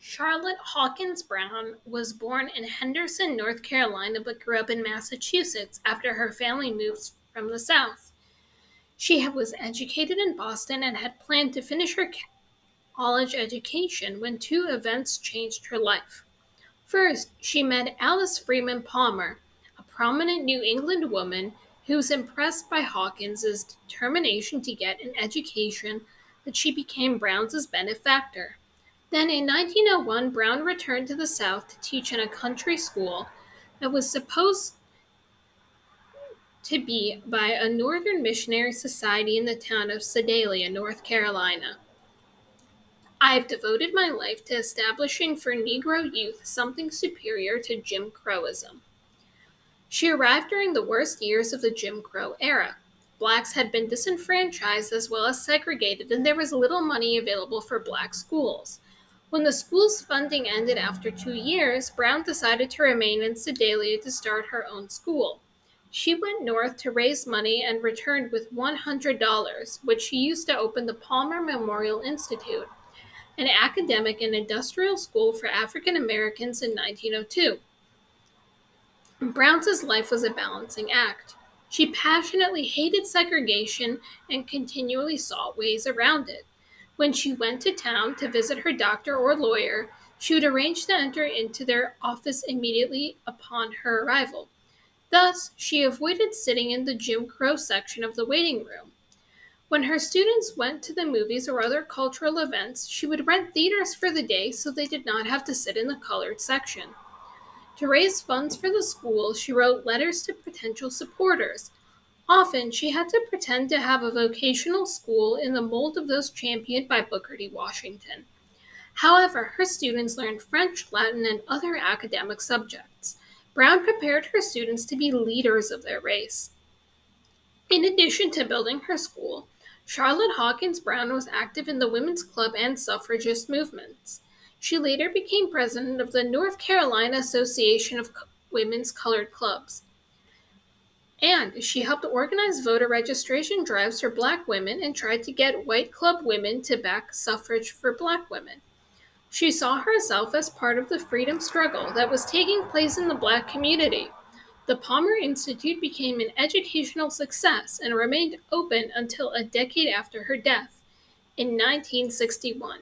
Charlotte Hawkins Brown was born in Henderson, North Carolina, but grew up in Massachusetts after her family moved from the South. She was educated in Boston and had planned to finish her college education when two events changed her life. First, she met Alice Freeman Palmer, a prominent New England woman who was impressed by Hawkins's determination to get an education that she became Brown's benefactor. Then in 1901, Brown returned to the South to teach in a country school that was supposed to be by a Northern Missionary Society in the town of Sedalia, North Carolina. I've devoted my life to establishing for Negro youth something superior to Jim Crowism. She arrived during the worst years of the Jim Crow era. Blacks had been disenfranchised as well as segregated, and there was little money available for black schools. When the school's funding ended after 2 years, Brown decided to remain in Sedalia to start her own school. She went north to raise money and returned with $100, which she used to open the Palmer Memorial Institute, an academic and industrial school for African Americans in 1902. Brown's life was a balancing act. She passionately hated segregation and continually sought ways around it. When she went to town to visit her doctor or lawyer, she would arrange to enter into their office immediately upon her arrival. Thus, she avoided sitting in the Jim Crow section of the waiting room. When her students went to the movies or other cultural events, she would rent theaters for the day so they did not have to sit in the colored section. To raise funds for the school, she wrote letters to potential supporters. Often, she had to pretend to have a vocational school in the mold of those championed by Booker T. Washington. However, her students learned French, Latin, and other academic subjects. Brown prepared her students to be leaders of their race. In addition to building her school, Charlotte Hawkins Brown was active in the women's club and suffragist movements. She later became president of the North Carolina Association of Women's Colored Clubs. And she helped organize voter registration drives for black women and tried to get white club women to back suffrage for black women. She saw herself as part of the freedom struggle that was taking place in the black community. The Palmer Institute became an educational success and remained open until a decade after her death, in 1961.